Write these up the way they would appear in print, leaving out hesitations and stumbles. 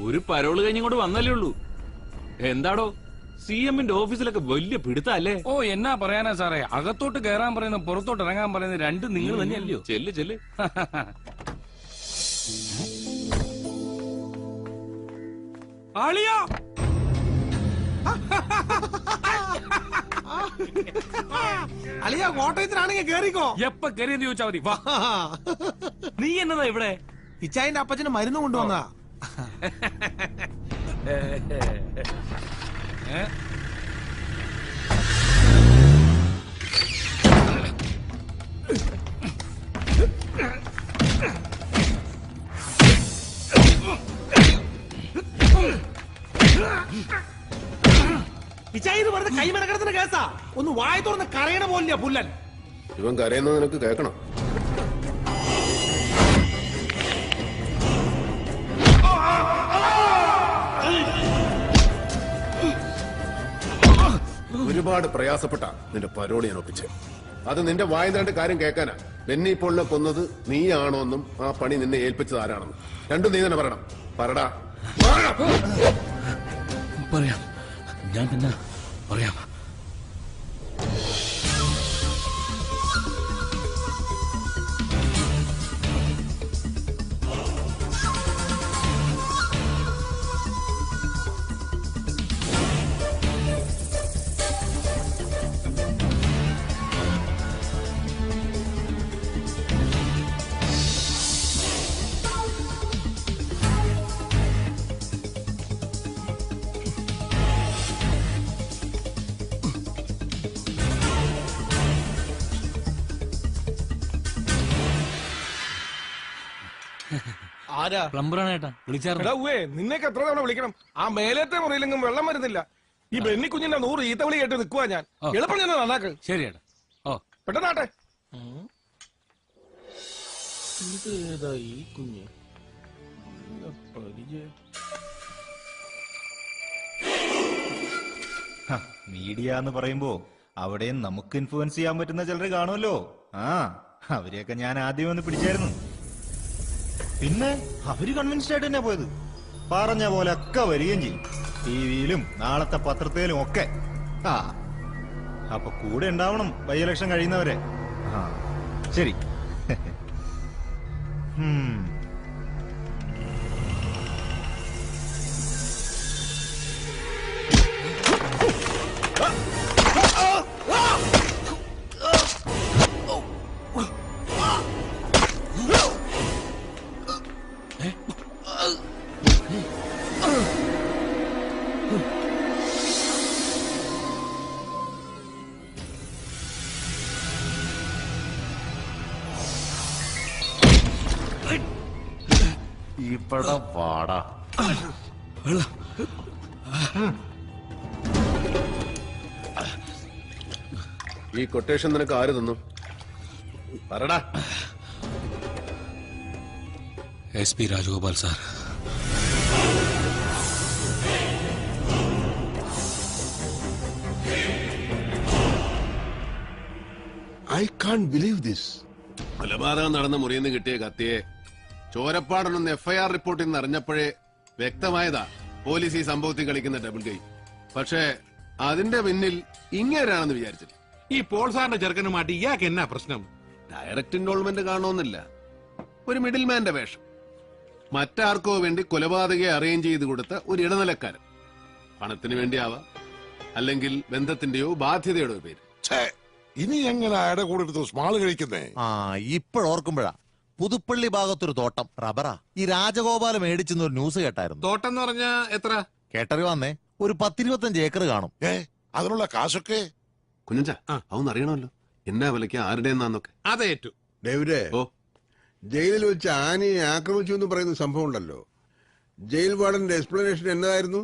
ഒരു പരോള് കഴിഞ്ഞിങ്ങോട്ട് വന്നല്ലേ ഉള്ളൂ. എന്താടോ CM-ന്റെ ഓഫീസിലൊക്കെ വലിയ പിടുത്തല്ലേ? ഓ എന്നാ പറയാനാ സാറേ, അകത്തോട്ട് കയറാൻ പറയുന്ന പുറത്തോട്ട് ഇറങ്ങാൻ പറയുന്നത് രണ്ടും നിങ്ങൾ തന്നെയല്ലയോ? ചെല്ല് ചെല്ല്. ആളിയാ അളിയ കോട്ടയത്തിലാണെങ്കിൽ കേറിക്കോ. എപ്പ കയറിയെന്ന് ചോദിച്ചാ മതി. നീ എന്നതാ ഇവിടെ? ഇച്ചായന്റെ അപ്പച്ചന് മരുന്ന് കൊണ്ടുവന്നതാ. ഇച്ചായി ഇത് വെറുതെ കൈമനക്കടത്തിന് കേസാ. ഒന്ന് വായ തുറന്ന് കരയണ പോലില്ല പുല്ലൻ. ഇവൻ കരയുന്നത് നിനക്ക് കേൾക്കണം. ഒരുപാട് പ്രയാസപ്പെട്ട നിന്റെ പരോളി ഞാൻ ഒപ്പിച്ച്. അത് നിന്റെ വായനാണ്ട് കാര്യം കേൾക്കാനാ. ബെന്നി പോളിനെ കൊന്നത് നീയാണോന്നും ആ പണി നിന്നെ ഏൽപ്പിച്ചത് ആരാണെന്നും രണ്ടും നീ തന്നെ പറയണം. പറടാ. പറയാം, ഞാൻ തന്നെ പറയാം. പ്ലംബറാണേട്ടാ വിളിച്ചാർന്നേ. നിന്നേക്ക് എത്ര തവണ വിളിക്കണം? ആ മേലത്തെ മുറിയിലെങ്കിലും വെള്ളം വരുന്നില്ല. ഈ ബെന്നി കുഞ്ഞിന്റെ 100 ഈത്തവിളി കേട്ട് നിൽക്കുവാ ഞാൻ. എളുപ്പം ഞാൻ നന്നാക്ക്. ശരി ഏട്ടാ. ഓ പെട്ടെന്നാട്ടെ. ഈ കുഞ്ഞ് മീഡിയ എന്ന് പറയുമ്പോ അവിടെയും നമുക്ക് ഇൻഫ്ലുവൻസ് ചെയ്യാൻ പറ്റുന്ന ചിലര് കാണുമല്ലോ. അവരെയൊക്കെ ഞാൻ ആദ്യം ഒന്ന് പിടിച്ചായിരുന്നു. പിന്നെ അവര് കൺവിൻസ്ഡ് ആയിട്ട് തന്നെ പോയത്. പറഞ്ഞ പോലെ ഒക്കെ വരികയും ചെയ്യും. ടിവിയിലും നാളത്തെ പത്രത്തിലും ഒക്കെ. അപ്പൊ കൂടെ ഉണ്ടാവണം ബൈ ഇലക്ഷൻ കഴിയുന്നവരെ. ശരി. ഇവിടെ പാടാ. ഈ കൊട്ടേഷൻ നിനക്ക് ആര് തന്നു? പറടാ. SP Rajagopal sir. I Kant believe this. കൊലപാതകം നടന്ന മുറിയിൽ നിന്ന് കിട്ടിയ കത്തിയെ ചോരപ്പാടനൊന്ന് FIR റിപ്പോർട്ടിൽ നിന്ന് അറിഞ്ഞപ്പോഴേ വ്യക്തമായതാ പോലീസ് ഈ സംഭവത്തിൽ കളിക്കുന്ന ഡബിൾ ഗെയിം. പക്ഷേ അതിന്റെ പിന്നിൽ ഇങ്ങേരാണെന്ന് വിചാരിച്ചില്ല. ഈ പോൾ സാറിന്റെ ചെറുക്കനുമായിട്ട് ഇയാൾക്ക് എന്നാ പ്രശ്നം? ഡയറക്റ്റ് ഇൻവോൾവ്മെന്റ് കാണുമെന്നില്ല, ഒരു മിഡിൽ മാന്റെ വേഷം. മറ്റാർക്കോ വേണ്ടി കൊലപാതകയെ അറേഞ്ച് ചെയ്ത് കൊടുത്ത ഒരു ഇടനിലക്കാരൻ. പണത്തിന് വേണ്ടിയാവാം, അല്ലെങ്കിൽ ബന്ധത്തിന്റെയോ ബാധ്യതയുടെയോ പേര്. ഇനി എങ്ങനെ അയാളുടെ കൂടെ എടുത്ത് സ്മാള് കഴിക്കുന്നേ? ഇപ്പോഴോർക്കുമ്പോഴാ പുതുപ്പള്ളി ഭാഗത്തൊരു തോട്ടം റബ്ബറാ ഈ രാജഗോപാലം മേടിച്ചെന്നൊരു ന്യൂസ് കേട്ടായിരുന്നു. തോട്ടം എന്ന് പറഞ്ഞാ എത്ര? കേട്ടറിവാന്നേ ഒരു 10-25 ഏക്കർ കാണും. അതിനുള്ള കാശൊക്കെ കുഞ്ഞാ അതൊന്നും അറിയണമല്ലോ. എന്നാ വിലയ്ക്ക് ആരുടെയെന്നാന്നൊക്കെ. അതേറ്റു. ഡേവിഡേ, ജയിലിൽ വെച്ച് ആനയെ ആക്രമിച്ചു എന്ന് പറയുന്ന സംഭവം ഉണ്ടല്ലോ, ജയിൽ വാർഡന്റെ എക്സ്പ്ലനേഷൻ എന്നതായിരുന്നു?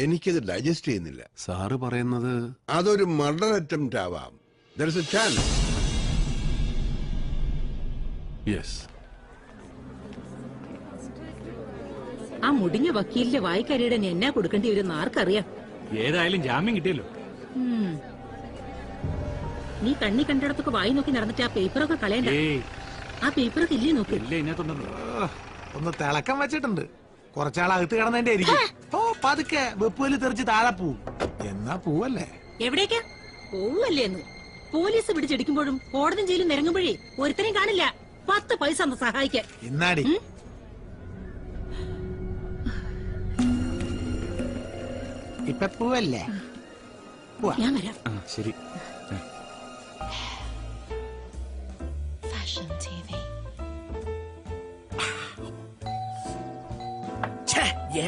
എനിക്കത് ഡൈജസ്റ്റ് ചെയ്യുന്നില്ല. സാറ് പറയുന്നത് അതൊരു മർഡർ അറ്റംപ്റ്റ് ആവാം. There is a chance. Yes. ആ മുടിഞ്ഞ വക്കീലിന്റെ വായിക്കരിയുടെ എന്നാ കൊടുക്കേണ്ടി വരും ആർക്കറിയാം. ഏതായാലും ജാമ്യം കിട്ടിയല്ലോ. നീ കണ്ണി കണ്ടിടത്തൊക്കെ വായി നോക്കി നടന്നിട്ട് ആ പേപ്പറൊക്കെ കളയണ്ട. ആ പേപ്പറൊക്കെ ഇല്ലേ നോക്ക്. ഒന്ന് തിളക്കം വെച്ചിട്ടുണ്ട്. കുറച്ചാൾ അകത്ത് കിടന്നതിന്റെ ആയിരിക്കും. ഓ പതുക്കെ വെപ്പുവല് തെറിച്ച് താഴെ പോവും. എന്നാ പൂവല്ലേ? എവിടേക്കാ പോവല്ലേന്ന്? പോലീസ് പിടിച്ചെടുക്കുമ്പോഴും കോടതി ജയിലും നിരങ്ങുമ്പോഴേ ഒരുത്തരെയും കാണില്ല 10 പൈസ ഒന്ന് സഹായിക്കാൻ. ഇന്നാടി ഇപ്പൊ പൂവല്ലേ? ഞാൻ വരാം. ശരി.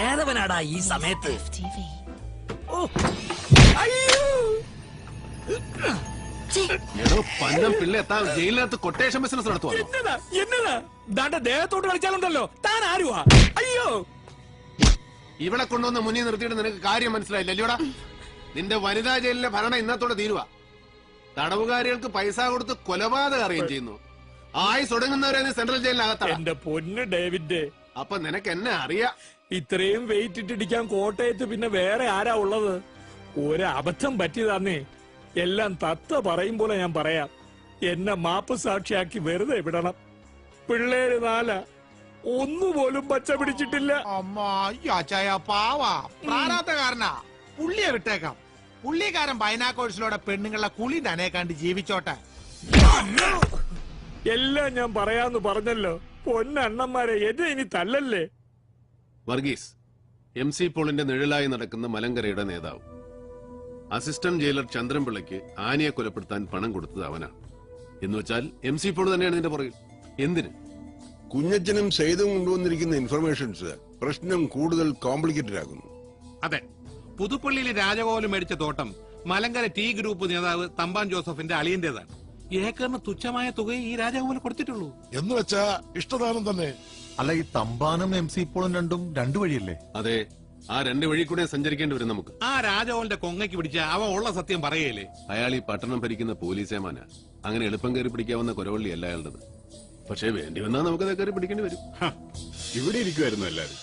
ഏതവനാടാ ഈ സമയത്ത്? പന്നം പിള്ളേ താൻ ജയിലിനകത്ത് കൊട്ടേഷൻ ബിസിനസ് നടത്തുവാ? എന്നതാ ദാണ്ട ദേഹത്തോട്ട് കളിച്ചാലുണ്ടല്ലോ. താൻ ആരുവാ? അയ്യോ, ഇവിടെ കൊണ്ടുവന്ന് മുന്നിൽ നിർത്തിയിട്ട് നിനക്ക് കാര്യം മനസ്സിലായില്ല അല്ലയോടാ? നിന്റെ വനിതാ ജയിലിലെ ഭരണം ഇന്നത്തോടെ തീരുവാ. തടവുകാരികൾക്ക് പൈസ കൊടുത്ത് കൊലപാതകം അറിയുകയും ചെയ്യുന്നു. ആയുസ് ഒടുങ്ങുന്നവരെ നീ സെൻട്രൽ ജയിലിനകത്താണ്. എന്റെ പൊന്ന് ഡേവിഡ്, അപ്പൊ നിനക്ക് എന്നെ അറിയാം. ഇത്രയും വെയിറ്റ് ഇട്ടിടിക്കാൻ കോട്ടയത്ത് പിന്നെ വേറെ ആരാ ഉള്ളത്? ഒരബദ്ധം പറ്റിയതാന്നേ. എല്ലാം തത്ത പറയും പോലെ ഞാൻ പറയാം. എന്നെ മാപ്പ് സാക്ഷിയാക്കി വെറുതെ വിടണം. പിള്ളേര് 4 ഒന്നുപോലും പച്ച പിടിച്ചിട്ടില്ല. പാവാ പ്രാരാബ്ധകാരനാ. പുള്ളിയെ വിട്ടേക്കാം. പുള്ളിക്കാരൻ ബൈനാക്കോഴ്സിലൂടെ പെണ്ണുങ്ങളെ കുളി നനയേക്കാണ്ട് ജീവിച്ചോട്ടെ. എല്ലാം ഞാൻ പറയാന്ന് പറഞ്ഞല്ലോ. പൊന്നണ്ണന്മാരെ എന്നെ ഇനി തല്ലല്ലേ. വർഗീസ് MC പോളിന്റെ നിഴലായി നടക്കുന്ന മലങ്കരയുടെ നേതാവ്. അസിസ്റ്റന്റ് ജയിലർ ചന്ദ്രൻപിള്ളയ്ക്ക് ആനയെ കൊലപ്പെടുത്താൻ പണം കൊടുത്തത് അവനാണ്. എന്നുവെച്ചാൽ MC പോൾ തന്നെയാണ് ഇതിന്റെ പുറകിൽ. എന്തിന്? കുഞ്ഞച്ചനും സെയ്തും കൊണ്ടുവന്നിരിക്കുന്ന ഇൻഫർമേഷൻസ് പ്രശ്നം കൂടുതൽ കോംപ്ലിക്കേറ്റഡ് ആകുന്നു. അതെ, പുതുപ്പള്ളിയിലെ രാജകോലം മേടിച്ച തോട്ടം മലങ്കര ടി ഗ്രൂപ്പ് നേതാവ് തമ്പാൻ ജോസഫിന്റെ അളിയന്റേതാണ്. ഏക്കറിന് തുച്ഛമായ തുകയെ ഈ രാജകോലം കൊടുത്തിട്ടുള്ളൂ. എന്ന് വെച്ചാ ഇഷ്ടദാനം തന്നെ. അല്ല, ഈ തമ്പാനും MC പോളും രണ്ടും 2 വഴിയല്ലേ? അതെ, ആ 2 വഴി കൂടെ സഞ്ചരിക്കേണ്ടി വരും നമുക്ക്. ആ രാജകോലിന്റെ കൊങ്ങയ്ക്ക് പിടിച്ച അവ ഉള്ള സത്യം പറയല്ലേ? അയാൾ ഈ പട്ടണം ഭരിക്കുന്ന പോലീസേമാന. അങ്ങനെ എളുപ്പം കയറി പിടിക്കാവുന്ന കുരവള്ളി അല്ല അയാളുടേത്. പക്ഷേ വേണ്ടി വന്നാൽ നമുക്കത് കയറി പിടിക്കേണ്ടി വരും. ഇവിടെ ഇരിക്കുമായിരുന്നു എല്ലാരും.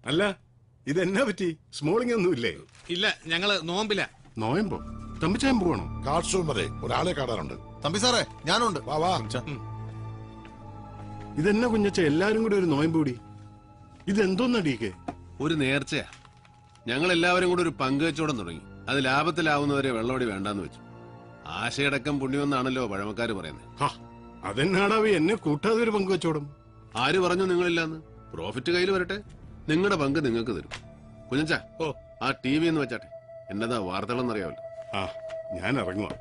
അല്ല, ഇതെന്നാ പറ്റി? സ്മോളിംഗ് ഒന്നുമില്ലേ? ഇല്ല, ഞങ്ങള് നോമ്പില. നോയമ്പോ? തമ്പിച്ചായം പോകണോ? കാർഷൂം വരെ ഒരാളെ കാണാനുണ്ട്. തമ്പി സാറേ, ഞാനുണ്ട്. വാ വാ. ഇതെന്നാ കുഞ്ഞച്ച എല്ലാരും കൂടി ഒരു നോയമ്പ് കൂടി? ഇതെന്തോന്നടിയൊക്കെ? ഒരു നേർച്ചയാ. ഞങ്ങൾ എല്ലാവരും കൂടെ ഒരു പങ്കുവെച്ചോടം തുടങ്ങി. അത് ലാഭത്തിലാവുന്നവരെ വെള്ളോടി വേണ്ടാന്ന് വെച്ചു. ആശയടക്കം പുണ്യമെന്നാണല്ലോ പഴമക്കാര് പറയുന്നത്. അതെന്നാടാവി എന്നെ കൂട്ടാതെ ഒരു പങ്കുവെച്ചോടും? ആര് പറഞ്ഞു നിങ്ങളില്ലാന്ന്? പ്രോഫിറ്റ് കയ്യിൽ വരട്ടെ, നിങ്ങളുടെ പങ്ക് നിങ്ങൾക്ക് തരും. കുഞ്ഞച്ച, ആ TV എന്ന് വെച്ചാട്ടെ. എന്നതാ വാർത്തകളെന്നറിയാമല്ലോ. ഞാൻ ഇറങ്ങുക.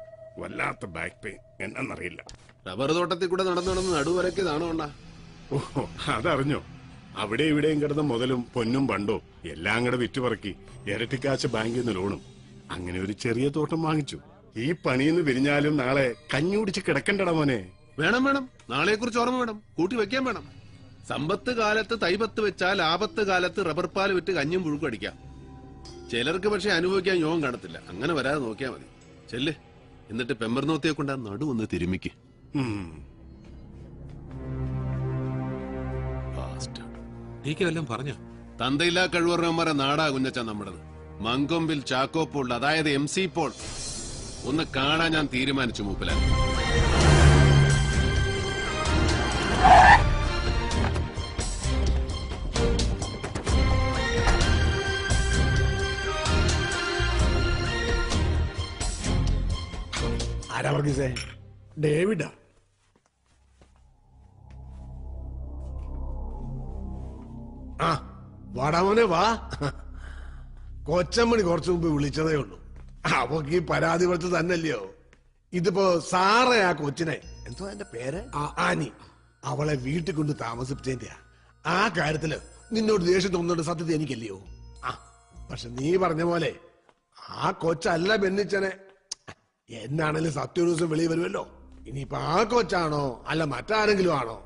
വല്ലാത്ത ബാക്ക് പെയിൻ, എന്നറിയില്ല. റബ്ബർ തോട്ടത്തിൽ കൂടെ നടന്നു നടുവരക്കിയതാണോ അണ്ണാ? ഓഹോ, അതറിഞ്ഞോ? അവിടെ ഇവിടെയും കിടന്ന മുതലും പൊന്നും പണ്ടോ എല്ലാം കൂടെ വിറ്റുപറക്കി ഇരട്ടിക്കാശ് ബാങ്കിൽ നിന്ന് ലോണും. അങ്ങനെ ഒരു ചെറിയ തോട്ടം വാങ്ങിച്ചു. ഈ പണിയെന്ന് പിരിഞ്ഞാലും നാളെ കഞ്ഞി കുടിച്ച് കിടക്കണ്ടടാ മോനെ. വേണം വേണം, നാളെ കുറിച്ച് ഓർമ്മ വേണം, കൂട്ടി വെക്കാൻ വേണം. സമ്പത്ത് കാലത്ത് തൈപത്ത് വെച്ചാൽ ആപത്ത് കാലത്ത് റബ്ബർ പാൽ വിറ്റ് കഞ്ഞും പുഴുക്കും അടിക്കാം. ചിലർക്ക് പക്ഷെ അനുഭവിക്കാൻ യോഗം കാണത്തില്ല. അങ്ങനെ വരാതെ നോക്കിയാൽ മതി. ചെല്ല്, എന്നിട്ട് പെമ്പർനോത്തിയെ കൊണ്ട് ആ നടു ഒന്ന് തിരുമിക്ക്. പറഞ്ഞോ? തന്തയില്ലാ കഴിവറന്മാരെ നാടാ കുഞ്ഞച്ച നമ്മുടേത്. മങ്കൊമ്പിൽ ചാക്കോ പോൾ, അതായത് MC പോൾ ഒന്ന് കാണാൻ ഞാൻ തീരുമാനിച്ചു മൂപ്പിലാൻ. ആരാ വർഗീസേ? ഡേവിഡാ? ആ വാടാമോനെ വാ. കൊച്ചമ്മണി കുറച്ചു മുമ്പ് വിളിച്ചതേ ഉള്ളൂ. അവക്ക് ഈ പരാതി കൊടുത്ത് തന്നെയല്ലയോ. ഇതിപ്പോ സാറേ ആ കൊച്ചിനെ, എന്തോ അതിന്റെ പേര്, ആനി, അവളെ വീട്ടിൽ കൊണ്ട് താമസിപ്പിച്ചതിന്റെയാ. ആ കാര്യത്തില് നിന്നോട് ദേഷ്യം തോന്നുന്നുണ്ട്. സത്യത്തെ എനിക്കല്ലയോ. പക്ഷെ നീ പറഞ്ഞ പോലെ ആ കൊച്ചല്ല ബെന്നിച്ചനെ. എന്നാണേലും സത്യ ഒരു ദിവസം വെളിയിൽ വരുമല്ലോ. ഇനിയിപ്പൊ ആ കൊച്ചാണോ അല്ല മറ്റാരെങ്കിലും ആണോ,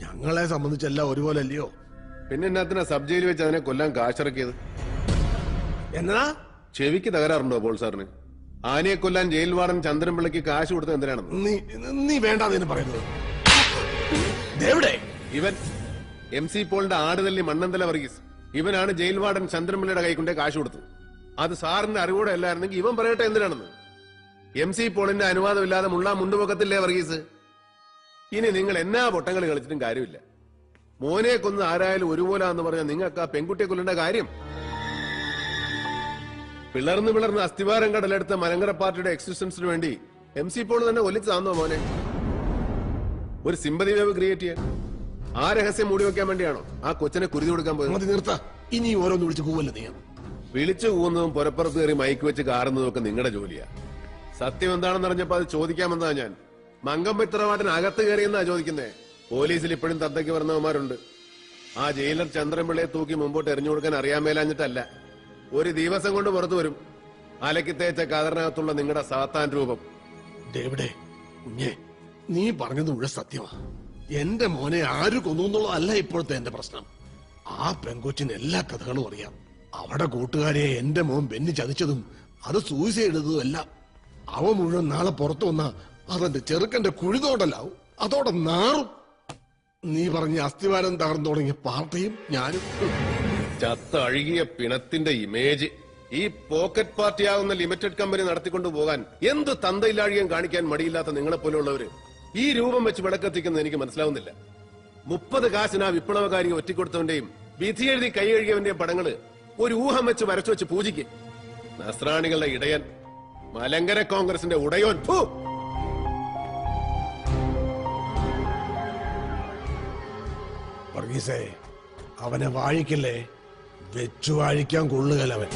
ഞങ്ങളെ സംബന്ധിച്ചെല്ലാം ഒരുപോലെ അല്ലയോ. പിന്നെ എന്നാത്തിനാ സബ് ജയിലിൽ വെച്ച് അതിനെ കൊല്ലാൻ കാശിറക്കിയത്? എന്നാ ചെവിക്ക് തകരാറുണ്ടോ പോൾ സാറിന്? ആനയെ കൊല്ലാൻ ജയിൽ വാർഡൻ ചന്ദ്രൻപിള്ളയ്ക്ക് കാശ് കൊടുത്തത് എന്തിനാണെന്ന് നീ വേണ്ടാന്ന് പറയുന്നത്. ഇവൻ MC പോളിന്റെ ആടുതല്ലി മണ്ണന്തല വർഗീസ്. ഇവനാണ് ജയിൽ വാർഡൻ ചന്ദ്രൻപിള്ളയുടെ കൈ കൊണ്ടേ കാശ് കൊടുത്തത്. അത് സാറിന്റെ അറിവോടെ അല്ലായിരുന്നെങ്കിൽ ഇവൻ പറയട്ടെ എന്തിനാണെന്ന്. MC പോളിന്റെ അനുവാദമില്ലാതെ മുള്ളാൻ മുണ്ടുപൊക്കത്തില്ലേ വർഗീസ്? ഇനി നിങ്ങൾ എന്നാ പൊട്ടങ്ങൾ കളിച്ചിട്ടും കാര്യമില്ല. മോനെ കൊന്ന് ആരായാലും ഒരുപോലാന്ന് പറഞ്ഞാൽ നിങ്ങൾക്ക് ആ പെൺകുട്ടിയെ കൊല്ലേണ്ട കാര്യം. പിളർന്ന് അസ്ഥിവാരം കടലെടുത്ത മലങ്കര പാർട്ടിയുടെ എക്സിസ്റ്റൻസിന് വേണ്ടി MC പോൾ തന്നെ ഒലിച്ചാന്നോ മോനെ? ഒരു സിമ്പതി വേവ് ക്രിയേറ്റ് ചെയ്യാൻ? ആ രഹസ്യം മൂടി വെക്കാൻ വേണ്ടിയാണോ ആ കൊച്ചിനെ കുരുതി കൊടുക്കാൻ പോയത്? നിർത്താ, ഇനി ഓരോന്ന് വിളിച്ച് കൂവല്ല നീ. വിളിച്ചു കൂവുന്നതും പുറപ്പുറത്ത് കയറി മൈക്ക് വെച്ച് കാറുന്നതും ഒക്കെ നിങ്ങളുടെ ജോലിയാ. സത്യം എന്താണെന്ന് അറിഞ്ഞപ്പോ അത് ചോദിക്കാമെന്നാ ഞാൻ. മങ്കമ്പിത്രവാട്ടിന് അകത്ത് കയറിയെന്നാ ചോദിക്കുന്നേ. പോലീസിൽ ഇപ്പോഴും തന്തയ്ക്ക് പറഞ്ഞവന്മാരുണ്ട്. ആ ജയിലർ ചന്ദ്രൻപിള്ളയെ തൂക്കി മുമ്പോട്ട് എറിഞ്ഞു കൊടുക്കാൻ അറിയാൻ മേലാഞ്ഞിട്ടല്ല. ഒരു ദിവസം കൊണ്ട് പുറത്തു വരും അലക്കി തേച്ച കതറിനകത്തുള്ള നിങ്ങളുടെ സാത്താൻ രൂപം. ഡേവിഡേ കുഞ്ഞെ, നീ പറഞ്ഞത് മുഴുവൻ സത്യമാ. എന്റെ മോനെ ആര് കൊന്നു എന്നുള്ളതല്ല ഇപ്പോഴത്തെ എന്റെ പ്രശ്നം. ആ പെങ്കൊച്ചിന് എല്ലാ കഥകളും അറിയാം. അവിടെ കൂട്ടുകാരെ എന്റെ മോൻ ബെന്നി ചതിച്ചതും അത് സൂയിസൈഡ് ചെയ്തതും എല്ലാം. അവ മുഴുവൻ നാളെ പുറത്തു വന്ന അതെന്റെ ചെറുക്കന്റെ കുഴിതോടല്ലാവും. അതോടെ നാറും. നീ പറഞ്ഞ അസ്ഥിവാരം തകർന്നു തുടങ്ങിയ പാർട്ടിയും ഞാനും. ചത്ത അഴുകിയ പിണത്തിന്റെ ഇമേജ് ഈ പോക്കറ്റ് പാർട്ടിയാവുന്ന ലിമിറ്റഡ് കമ്പനി നടത്തിക്കൊണ്ടു പോകാൻ എന്ത് തന്തയിലാഴികം കാണിക്കാൻ മടിയില്ലാത്ത നിങ്ങളെപ്പോലുള്ളവര് ഈ രൂപം വെച്ച് വിളക്കെത്തിക്കുന്നത് എനിക്ക് മനസ്സിലാവുന്നില്ല. 30 കാശിന് ആ വിപ്ലവകാരിയെ ഒറ്റിക്കൊടുത്തവന്റെയും വിധി എഴുതി കൈ കഴുകിയവന്റെയും പടങ്ങള് ഒരു ഊഹം വെച്ച് വരച്ചു വെച്ച് പൂജിക്ക്. നസ്രാണികളുടെ ഇടയൻ, മലങ്കര കോൺഗ്രസിന്റെ ഉടയോൻ. വർഗീസേ, അവനെ വാഴിക്കല്ലേ, വെച്ചു വാഴിക്കാൻ കൊള്ളുകയല്ല അവൻ.